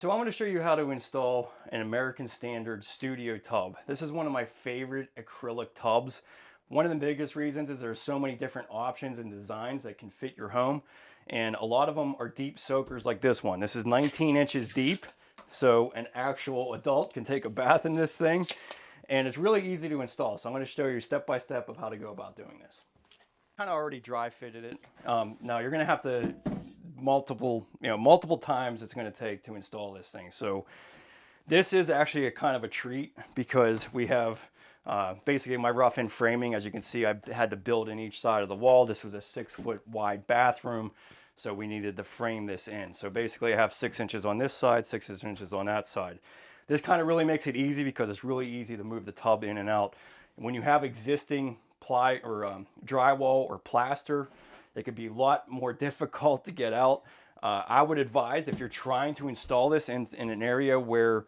So I'm going to show you how to install an American Standard studio tub. This is one of my favorite acrylic tubs. One of the biggest reasons is there's so many different options and designs that can fit your home. And a lot of them are deep soakers like this one. This is 19 inches deep. So an actual adult can take a bath in this thing. And it's really easy to install. So I'm going to show you step by step of how to go about doing this. Kind of already dry fitted it. Now you're going to have to multiple times it's going to take to install this thing. So this is actually a kind of a treat because we have basically my rough-in framing. As you can see, I had to build in each side of the wall. This was a 6-foot wide bathroom, so we needed to frame this in. So basically I have 6 inches on this side, 6 inches on that side. This kind of really makes it easy because it's really easy to move the tub in and out. When you have existing ply or drywall or plaster, it could be a lot more difficult to get out. I would advise, if you're trying to install this in an area where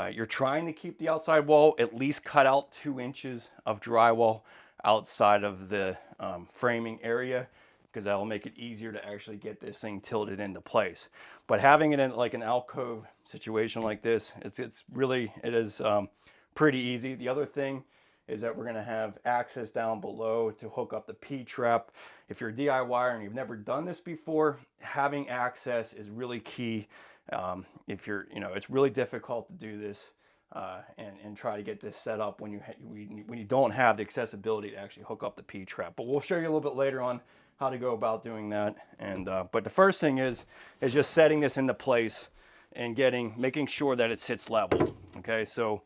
you're trying to keep the outside wall, at least cut out 2 inches of drywall outside of the framing area, because that'll make it easier to actually get this thing tilted into place. But having it in like an alcove situation like this, it is pretty easy. The other thing is that we're going to have access down below to hook up the P-trap. If you're a DIYer and you've never done this before, having access is really key. If you're, it's really difficult to do this and try to get this set up when you don't have the accessibility to actually hook up the P-trap. But we'll show you a little bit later on how to go about doing that. And but the first thing is just setting this into place and making sure that it sits level. Okay, so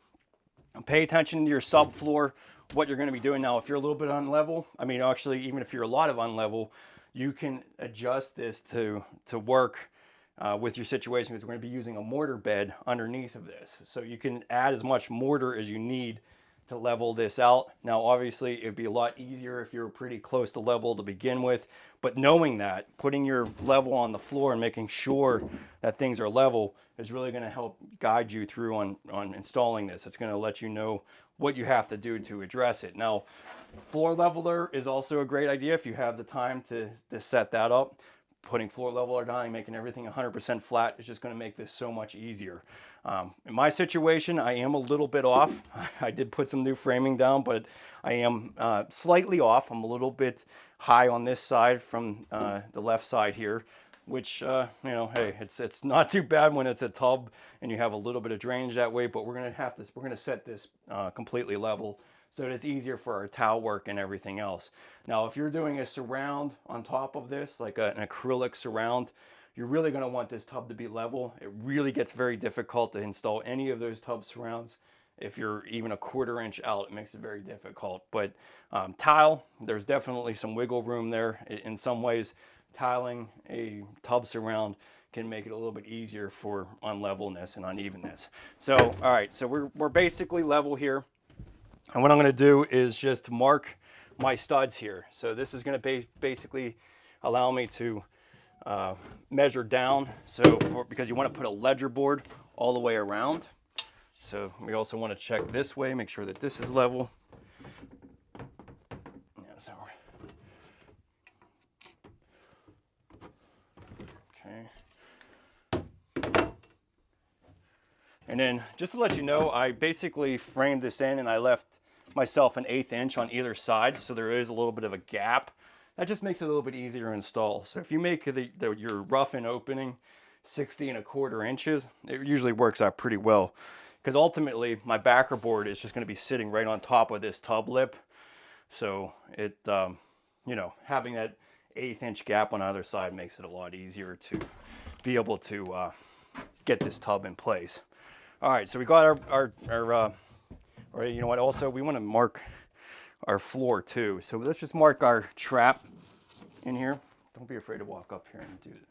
pay attention to your subfloor, what you're going to be doing. Now, if you're a little bit unlevel, actually, even if you're a lot of unlevel, you can adjust this to work with your situation, because we're going to be using a mortar bed underneath of this. So you can add as much mortar as you need to level this out. Now, obviously, it'd be a lot easier if you're pretty close to level to begin with, but knowing that, putting your level on the floor and making sure that things are level is really going to help guide you through on installing this. It's going to let you know what you have to do to address it. Now, floor leveler is also a great idea if you have the time to set that up. Putting floor leveler down and making everything 100% flat is just going to make this so much easier. In my situation, I am a little bit off. I did put some new framing down, but I am slightly off. I'm a little bit high on this side from the left side here, which, hey, it's not too bad when it's a tub and you have a little bit of drainage that way, but we're going to set this completely level so that it's easier for our towel work and everything else. Now, if you're doing a surround on top of this, like an acrylic surround, you're really going to want this tub to be level. It really gets very difficult to install any of those tub surrounds. If you're even a 1/4 inch out, it makes it very difficult. But tile, there's definitely some wiggle room there. In some ways, tiling a tub surround can make it a little bit easier for unlevelness and unevenness. So, all right, so we're basically level here. And what I'm going to do is just mark my studs here. So this is going to basically allow me to measure down. So because you want to put a ledger board all the way around. So we also want to check this way, make sure that this is level. Yeah, so okay. And then just to let you know, I basically framed this in and I left myself an 1/8 inch on either side, so there is a little bit of a gap. That just makes it a little bit easier to install. So if you make your rough-in opening 60 1/4 inches, it usually works out pretty well, because ultimately my backer board is just going to be sitting right on top of this tub lip. So it, having that 1/8 inch gap on either side makes it a lot easier to be able to get this tub in place. All right, so we got or you know what, also we want to mark our floor too. So let's just mark our trap in here. Don't be afraid to walk up here and do it.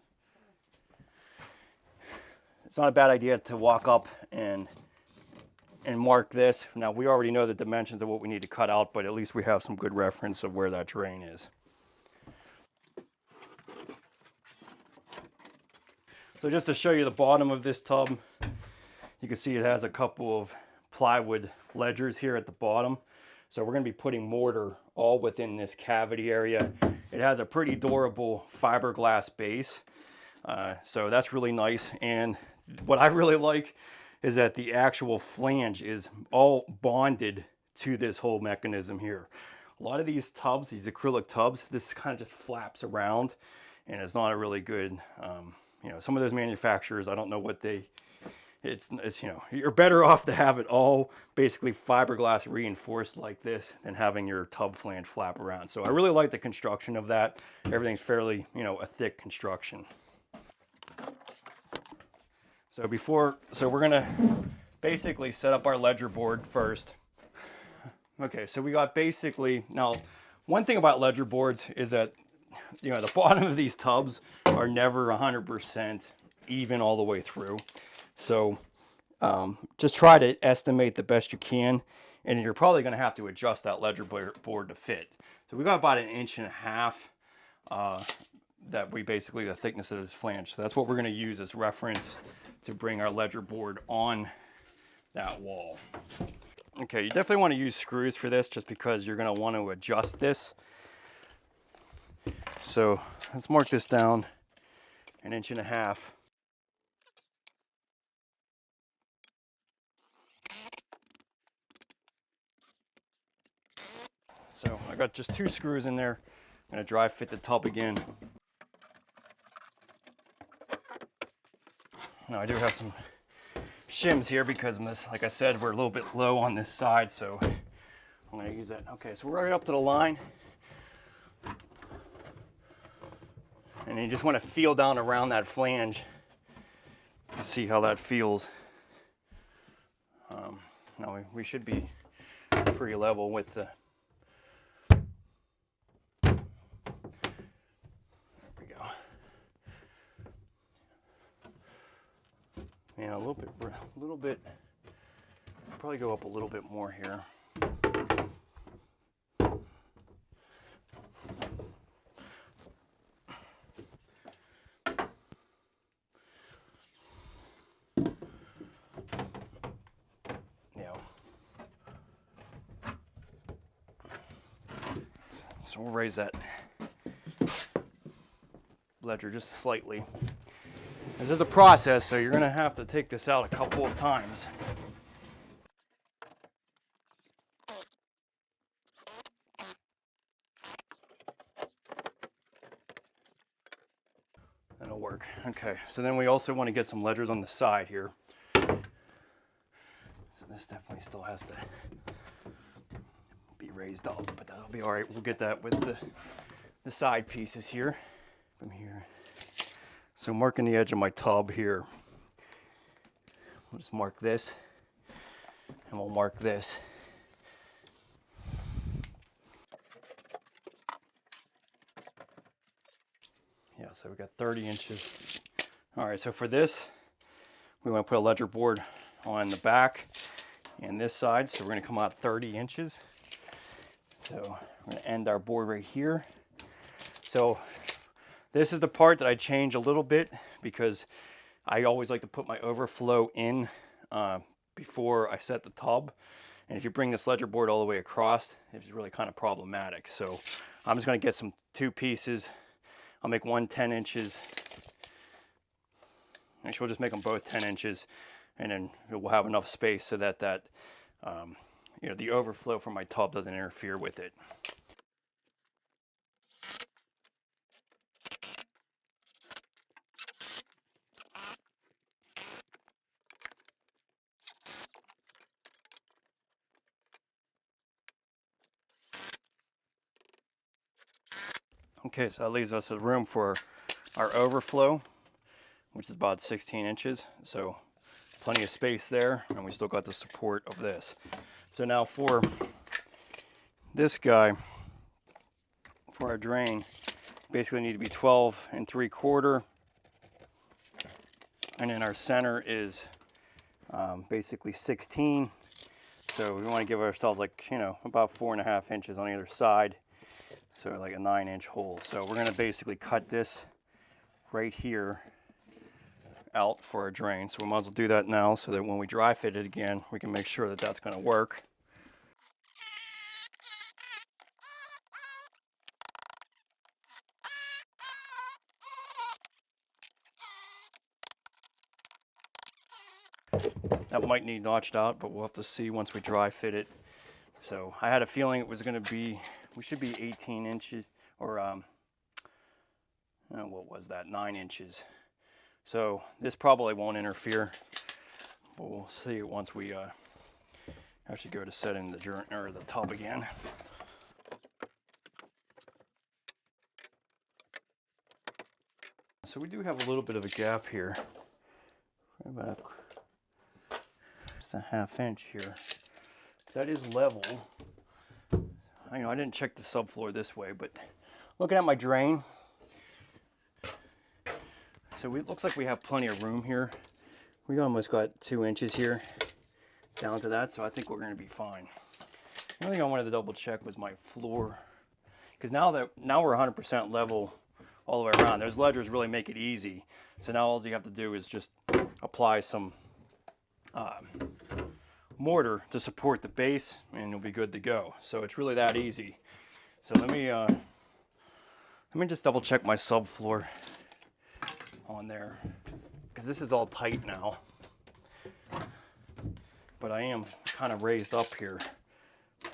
It's not a bad idea to walk up and mark this. Now, we already know the dimensions of what we need to cut out, but at least we have some good reference of where that drain is. So just to show you the bottom of this tub, you can see it has a couple of plywood ledgers here at the bottom. So we're going to be putting mortar all within this cavity area. It has a pretty durable fiberglass base. So that's really nice. And what I really like is that the actual flange is all bonded to this whole mechanism here. A lot of these tubs, these acrylic tubs, this kind of just flaps around, and it's not a really good, you know, some of those manufacturers, I don't know what they, it's you know, you're better off to have it all basically fiberglass reinforced like this than having your tub flange flap around. So I really like the construction of that. Everything's fairly, you know, a thick construction. So we're gonna basically set up our ledger board first. Okay, so we got basically, now one thing about ledger boards is that, you know, the bottom of these tubs are never 100% even all the way through. So just try to estimate the best you can, and you're probably going to have to adjust that ledger board to fit. So we got about 1.5 inches that we basically, the thickness of this flange. So that's what we're going to use as reference to bring our ledger board on that wall. Okay, you definitely want to use screws for this just because you're going to want to adjust this. So let's mark this down 1.5 inches. So I got just 2 screws in there. I'm going to dry fit the tub again. Now I do have some shims here because, like I said, we're a little bit low on this side, so I'm going to use that. Okay, so we're right up to the line. And you just want to feel down around that flange to see how that feels. Now we should be pretty level with the, there we go. Yeah, a little bit, probably go up a little bit more here. So we'll raise that ledger just slightly. This is a process, so you're going to have to take this out a couple of times. That'll work. Okay, so then we also want to get some ledgers on the side here. So this definitely still has to be raised up, but that'll be all right. We'll get that with the side pieces here from here. So marking the edge of my tub here. We'll just mark this, and we'll mark this. Yeah, so we got 30 inches. All right, so for this, we want to put a ledger board on the back and this side. So we're going to come out 30 inches. So we're going to end our board right here. So this is the part that I change a little bit because I always like to put my overflow in before I set the tub. And if you bring this ledger board all the way across, it's really kind of problematic. So I'm just going to get some 2 pieces. I'll make one 10 inches. Actually, we'll just make them both 10 inches, and then we'll have enough space so that you know, the overflow from my tub doesn't interfere with it. Okay, so that leaves us with room for our overflow, which is about 16 inches. So plenty of space there, and we still got the support of this. So now for this guy, for our drain, basically need to be 12 3/4. And then our center is basically 16. So we want to give ourselves, like, you know, about 4.5 inches on either side. So like a 9-inch hole. So we're going to basically cut this right here out for our drain. So we might as well do that now so that when we dry fit it again, we can make sure that that's going to work. That might need notched out, but we'll have to see once we dry fit it. So I had a feeling it was going to be, we should be 18 inches, or what was that, 9 inches. So this probably won't interfere, but we'll see it once we actually go to set in the tub again. So we do have a little bit of a gap here, about just a 1/2 inch here. That is level. I know I didn't check the subfloor this way, but looking at my drain, so it looks like we have plenty of room here. We almost got 2 inches here down to that, so I think we're going to be fine. The only thing I wanted to double check was my floor, because now we're 100% level all the way around. Those ledgers really make it easy. So now all you have to do is just apply some mortar to support the base, and you'll be good to go. So it's really that easy. So let me just double check my subfloor on there, because this is all tight now. But I am kind of raised up here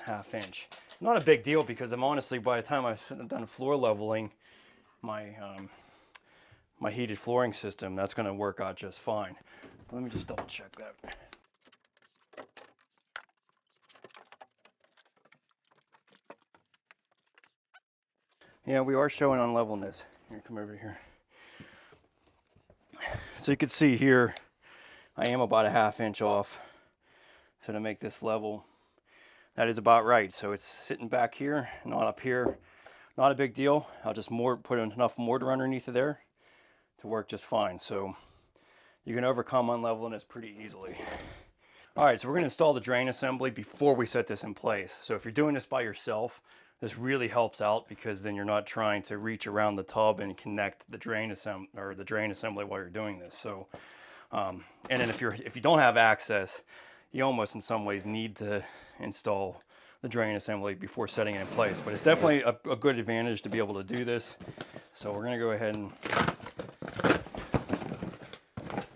1/2 inch. Not a big deal, because I'm honestly, by the time I've done floor leveling my my heated flooring system, that's going to work out just fine. Let me just double check that. Yeah, we are showing unlevelness. Here, come over here. So you can see here, I am about a 1/2 inch off. So to make this level, that is about right. So it's sitting back here, not up here. Not a big deal. I'll just put enough mortar underneath of there to work just fine. So you can overcome unlevelness pretty easily. All right, so we're going to install the drain assembly before we set this in place. So if you're doing this by yourself, this really helps out, because then you're not trying to reach around the tub and connect the drain assembly while you're doing this. So, and then if you don't have access, you almost in some ways need to install the drain assembly before setting it in place. But it's definitely a good advantage to be able to do this. So we're going to go ahead and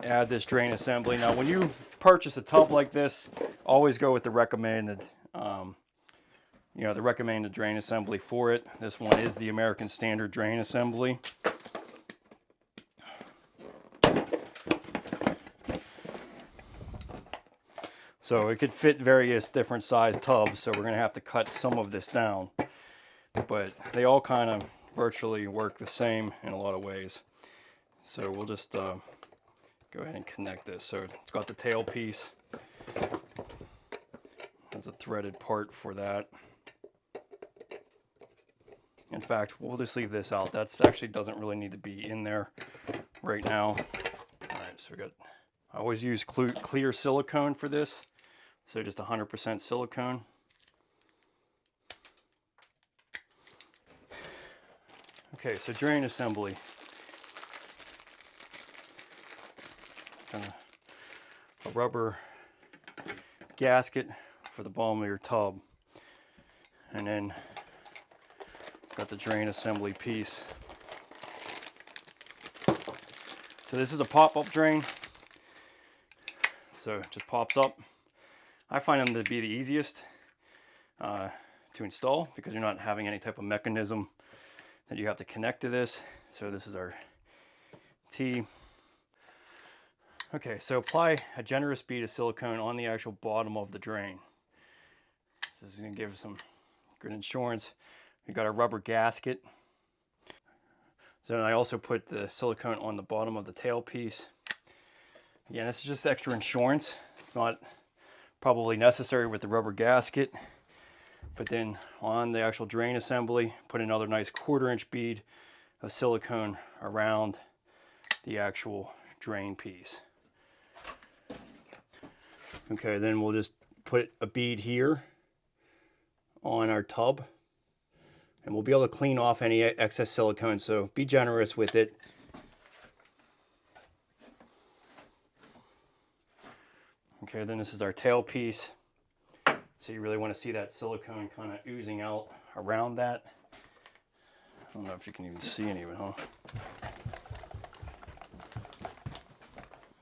add this drain assembly. Now, when you purchase a tub like this, always go with the recommended drain assembly for it. This one is the American Standard drain assembly. So it could fit various different size tubs, so we're going to have to cut some of this down. But they all kind of virtually work the same in a lot of ways. So we'll just go ahead and connect this. So it's got the tail piece. There's a threaded part for that. In fact, we'll just leave this out. That actually doesn't really need to be in there right now. All right, so I always use clear silicone for this. So just 100% silicone. Okay, so drain assembly. A rubber gasket for the bottom of your tub. And then got the drain assembly piece. So this is a pop-up drain. So it just pops up. I find them to be the easiest to install, because you're not having any type of mechanism that you have to connect to this. So this is our T. Okay, so apply a generous bead of silicone on the actual bottom of the drain. This is going to give some good insurance. We got a rubber gasket. So then I also put the silicone on the bottom of the tail piece. Again, this is just extra insurance. It's not probably necessary with the rubber gasket. But then on the actual drain assembly, put another nice 1/4 inch bead of silicone around the actual drain piece. Okay, then we'll just put a bead here on our tub, and we'll be able to clean off any excess silicone, so be generous with it. Okay, then this is our tail piece. So you really want to see that silicone kind of oozing out around that. I don't know if you can even see any of it, huh?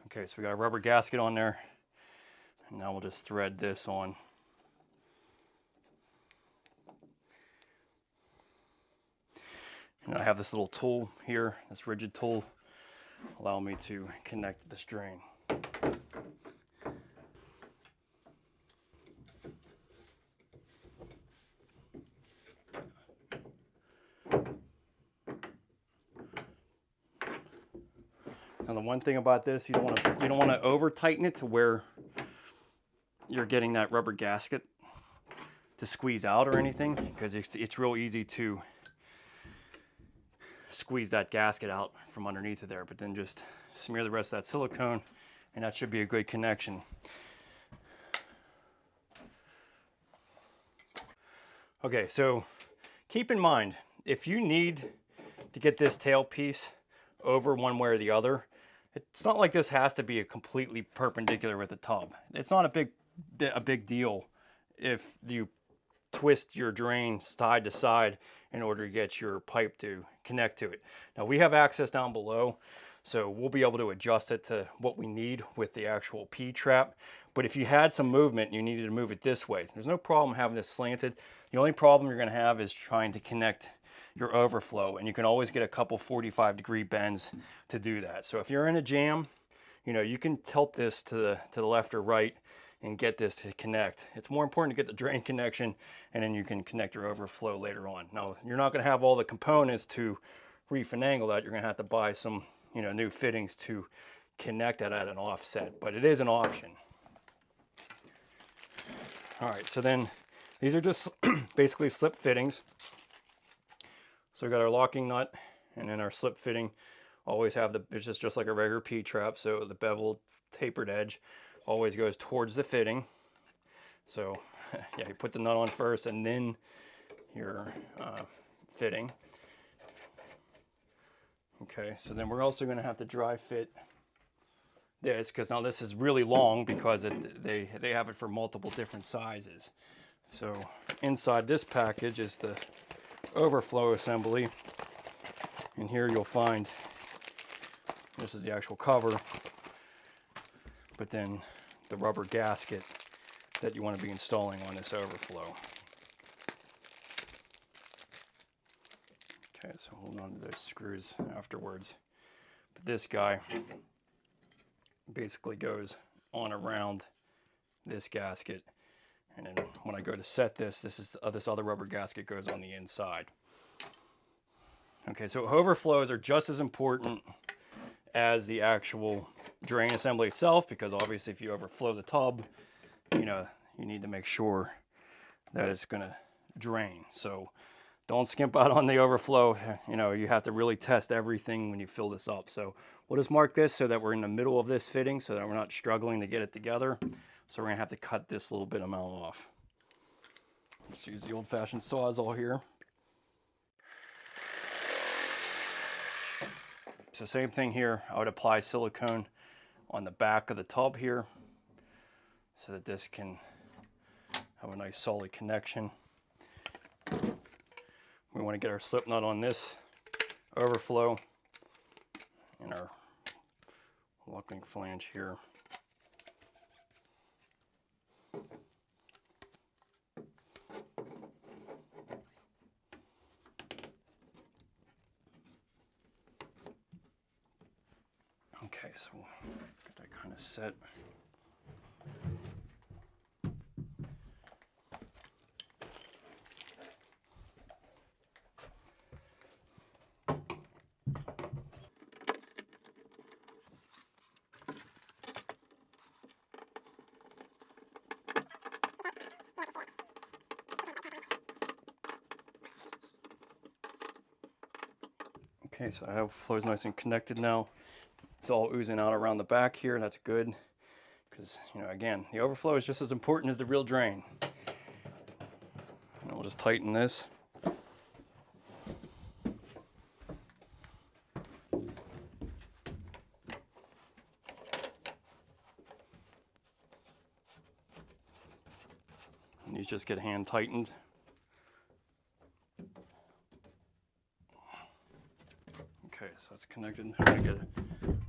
Okay, so we got a rubber gasket on there. And now we'll just thread this on. And I have this little tool here, this rigid tool, allow me to connect this drain. Now the one thing about this, you don't want to over tighten it to where you're getting that rubber gasket to squeeze out or anything, because it's real easy to squeeze that gasket out from underneath of there. But then just smear the rest of that silicone and that should be a good connection. Okay, so keep in mind, if you need to get this tail piece over one way or the other, it's not like this has to be a completely perpendicular with the tub. It's not a big deal if you twist your drain side to side in order to get your pipe to connect to it. Now we have access down below, so we'll be able to adjust it to what we need with the actual P-trap. But if you had some movement and you needed to move it this way, there's no problem having this slanted. The only problem you're gonna have is trying to connect your overflow, and you can always get a couple 45-degree bends to do that. So if you're in a jam, you know, you can tilt this to the left or right and get this to connect. It's more important to get the drain connection, and then you can connect your overflow later on. Now, you're not gonna have all the components to refinagle that. You're gonna have to buy some, you know, new fittings to connect that at an offset, but it is an option. All right, so then these are just basically slip fittings. So we got our locking nut and then our slip fitting. Always have it's just like a regular P-trap, so the beveled tapered edge always goes towards the fitting. So yeah, you put the nut on first and then your fitting. Okay, so then we're also gonna have to dry fit this, because now this is really long because they have it for multiple different sizes. So inside this package is the overflow assembly, and here you'll find this is the actual cover, but then the rubber gasket that you want to be installing on this overflow. Okay, so hold on to those screws afterwards. But this guy basically goes on around this gasket, and then when I go to set this, this other rubber gasket goes on the inside. Okay, so overflows are just as important as the actual drain assembly itself, because obviously if you overflow the tub, you know, you need to make sure that it's gonna drain. So don't skimp out on the overflow. You know, you have to really test everything when you fill this up. So we'll just mark this so that we're in the middle of this fitting so that we're not struggling to get it together. So we're gonna have to cut this little bit amount off. Let's use the old-fashioned Sawzall here. So same thing here, I would apply silicone on the back of the tub here so that this can have a nice solid connection. We want to get our slip nut on this overflow and our locking flange here. Okay, so we'll get that kind of set. Okay, so I have flows nice and connected now. It's all oozing out around the back here, and that's good because, you know, again, the overflow is just as important as the real drain. And we'll just tighten this. And these just get hand tightened. Okay, so that's connected. I'm gonna get a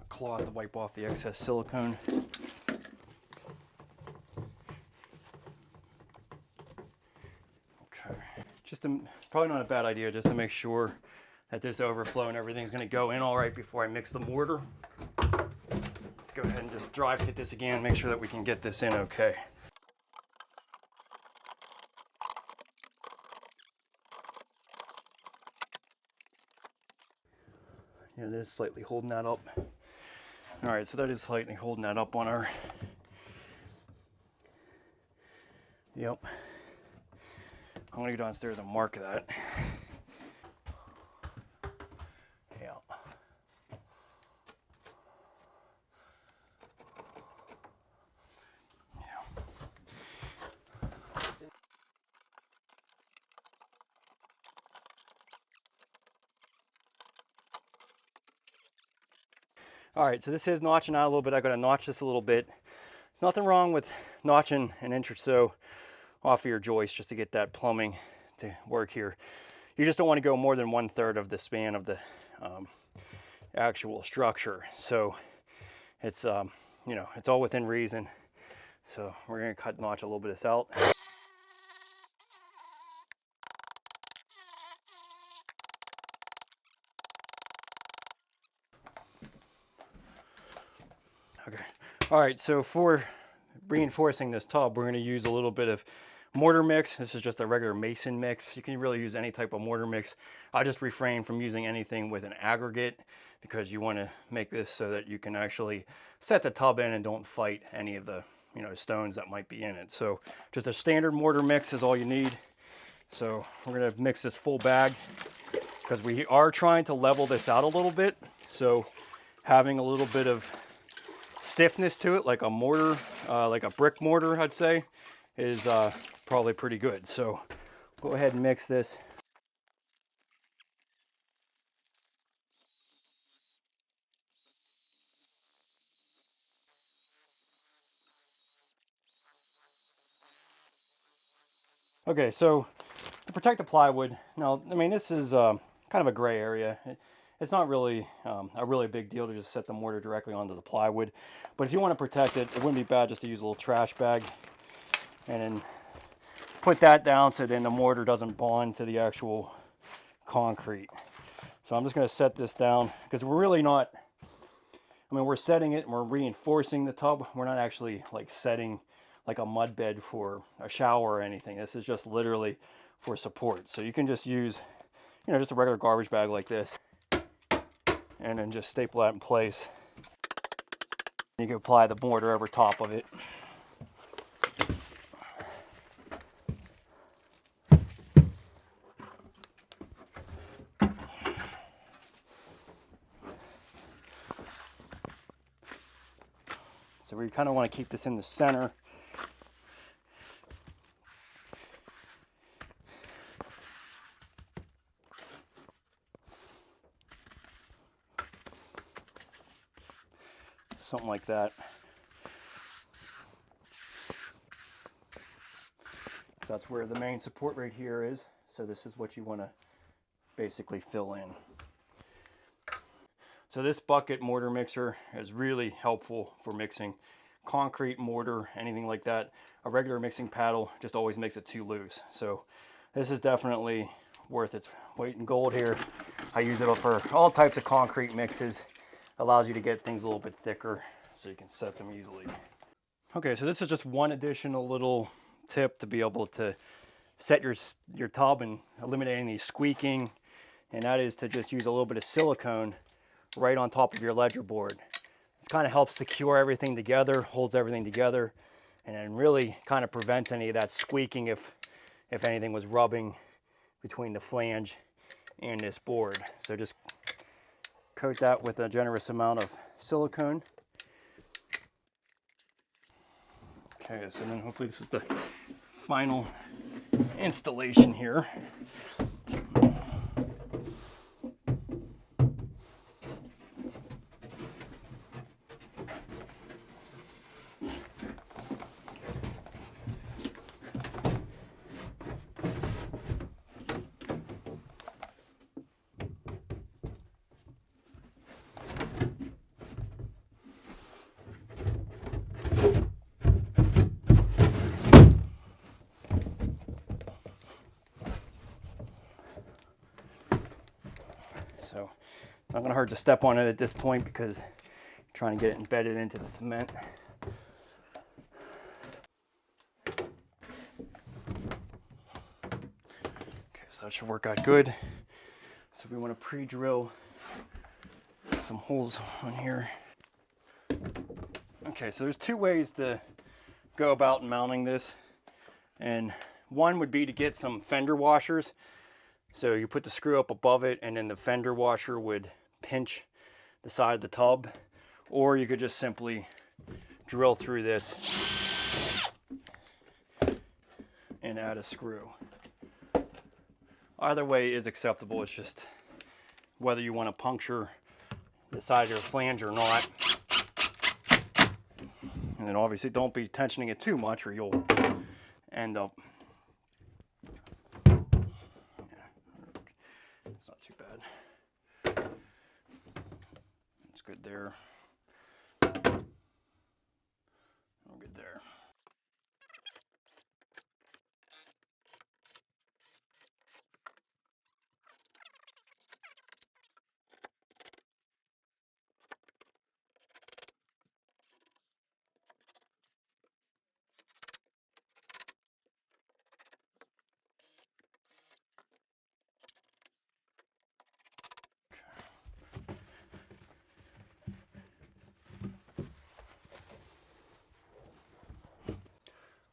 cloth to wipe off the excess silicone. probably not a bad idea just to make sure that this overflow and everything's going to go in all right before I mix the mortar. Let's go ahead and just dry fit this again, make sure that we can get this in okay. Yeah, it is slightly holding that up. All right, so that is slightly holding that up on our, yep. I'm gonna go downstairs and mark that. Yeah. All right, so this is notching out a little bit. I gotta notch this a little bit. There's nothing wrong with notching an inch or so off of your joist just to get that plumbing to work here. You just don't want to go more than 1/3 of the span of the actual structure. So it's you know, it's all within reason. So we're gonna notch a little bit of this out. Okay. All right, so for reinforcing this tub, we're going to use a little bit of mortar mix. This is just a regular mason mix. You can really use any type of mortar mix. I just refrain from using anything with an aggregate because you want to make this so that you can actually set the tub in and don't fight any of the, you know, stones that might be in it. So just a standard mortar mix is all you need. So we're going to mix this full bag because we are trying to level this out a little bit. So having a little bit of stiffness to it, like a mortar, like a brick mortar, I'd say, is probably pretty good. So go ahead and mix this. Okay, so to protect the plywood, now, I mean, this is kind of a gray area. It's not really a really big deal to just set the mortar directly onto the plywood. But if you want to protect it, it wouldn't be bad just to use a little trash bag and then put that down so then the mortar doesn't bond to the actual concrete. So I'm just going to set this down because we're really not, I mean, we're setting it and we're reinforcing the tub. We're not actually like setting like a mud bed for a shower or anything. This is just literally for support. So you can just use, you know, just a regular garbage bag like this and then just staple that in place. You can apply the mortar over top of it. So we kind of want to keep this in the center. Something like that. So that's where the main support right here is. So this is what you want to basically fill in. So this bucket mortar mixer is really helpful for mixing concrete, mortar, anything like that. A regular mixing paddle just always makes it too loose. So this is definitely worth its weight in gold here. I use it for all types of concrete mixes. Allows you to get things a little bit thicker so you can set them easily. Okay, so this is just one additional little tip to be able to set your tub and eliminate any squeaking, and that is to just use a little bit of silicone right on top of your ledger board. This kind of helps secure everything together, holds everything together, and then really kind of prevents any of that squeaking if anything was rubbing between the flange and this board. So just coat that with a generous amount of silicone. Okay, so then hopefully this is the final installation here. not gonna hurt to step on it at this point because I'm trying to get it embedded into the cement. Okay, so that should work out good. So we want to pre-drill some holes on here. Okay, so there's two ways to go about mounting this. And one would be to get some fender washers. So you put the screw up above it and then the fender washer would pinch the side of the tub. Or you could just simply drill through this and add a screw. Either way is acceptable. It's just whether you want to puncture the side of your flange or not. And then obviously don't be tensioning it too much or you'll end up, it's not too bad. It's good there. All good there.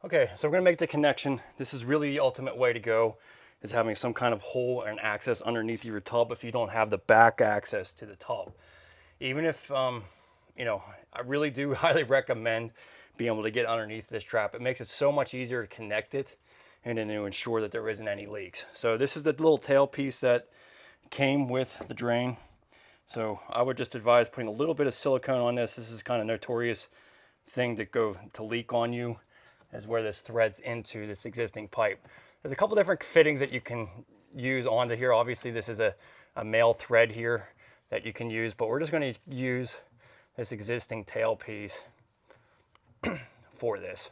Okay, so we're gonna make the connection. This is really the ultimate way to go, is having some kind of hole and access underneath your tub if you don't have the back access to the tub. Even if, you know, I really do highly recommend being able to get underneath this trap. It makes it so much easier to connect it and then to ensure that there isn't any leaks. So this is the little tail piece that came with the drain. So I would just advise putting a little bit of silicone on this. This is kind of notorious thing to leak on you, is where this threads into this existing pipe. There's a couple different fittings that you can use onto here. Obviously this is a male thread here that you can use, but we're just going to use this existing tail piece for this.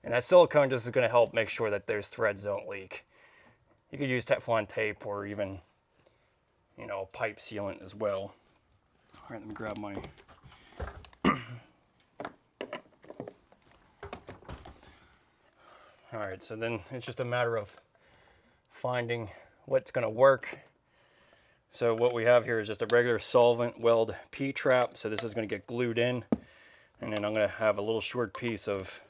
And that silicone just is going to help make sure that those threads don't leak. You could use Teflon tape or even, you know, pipe sealant as well. All right, let me grab my all right, so then it's just a matter of finding what's going to work. So what we have here is just a regular solvent weld P-trap. So this is going to get glued in, and then I'm going to have a little short piece of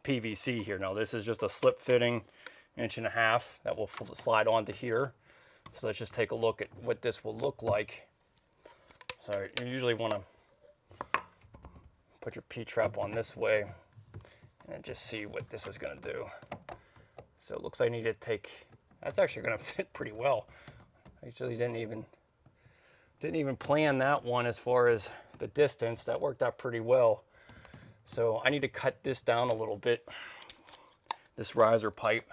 PVC here. Now this is just a slip fitting 1.5 inches that will slide onto here. So let's just take a look at what this will look like. So you usually want to put your P-trap on this way and just see what this is going to do. So it looks like I need to take, that's actually going to fit pretty well. I actually didn't even plan that one as far as the distance. That worked out pretty well. So I need to cut this down a little bit, this riser pipe,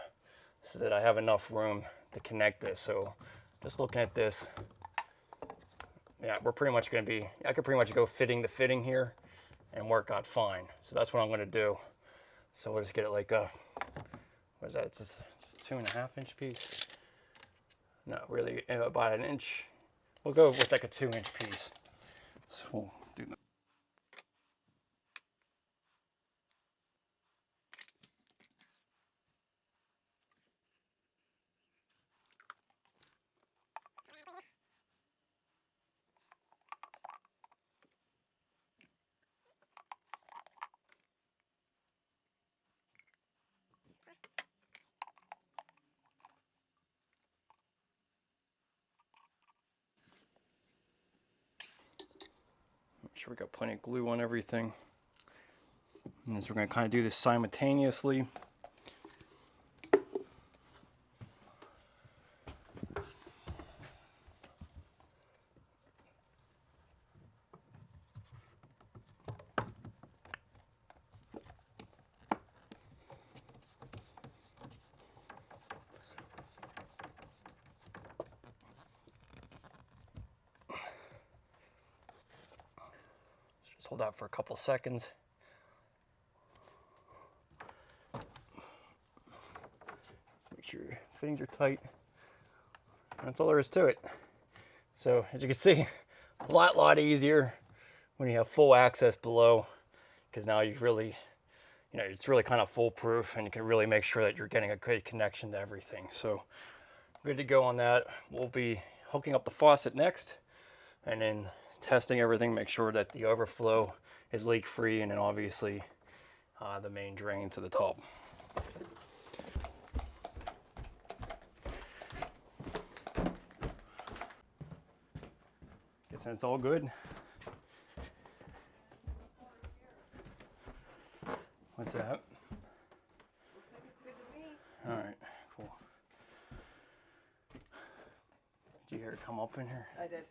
so that I have enough room to connect this. So just looking at this, yeah, we're pretty much going to be, I could pretty much go fitting the fitting here and work out fine. So that's what I'm going to do. So we'll just get it like a, what is that? It's just 2.5 inch piece. No, really about 1 inch. We'll go with like a 2-inch piece. So we'll do that. Make sure we got plenty of glue on everything. And so we're going to kind of do this simultaneously. Just hold out for a couple seconds. Make sure your fittings are tight. That's all there is to it. So as you can see, a lot easier when you have full access below, because now you really, it's really kind of foolproof, and you can really make sure that you're getting a great connection to everything. So good to go on that. We'll be hooking up the faucet next, and then testing everything, make sure that the overflow is leak free, and then obviously the main drain to the tub. Guess it's all good. What's that? Looks like it's good to me. All right, cool. Did you hear it come up in here? I did.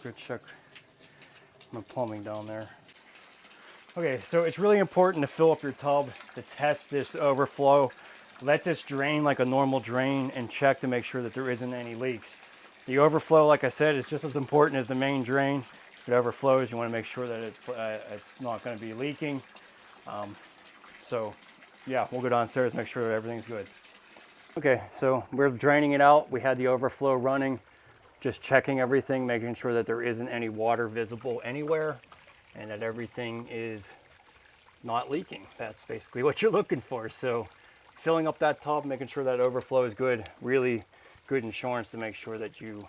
Go check my plumbing down there. Okay, so it's really important to fill up your tub to test this overflow. Let this drain like a normal drain and check to make sure that there isn't any leaks. The overflow, like I said, is just as important as the main drain. If it overflows, you want to make sure that it's not going to be leaking. So yeah, we'll go downstairs, make sure that everything's good. Okay, so we're draining it out. We had the overflow running. Just checking everything, making sure that there isn't any water visible anywhere and that everything is not leaking. That's basically what you're looking for. So filling up that tub, making sure that overflow is good, really good insurance to make sure that you're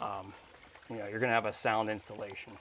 gonna have a sound installation.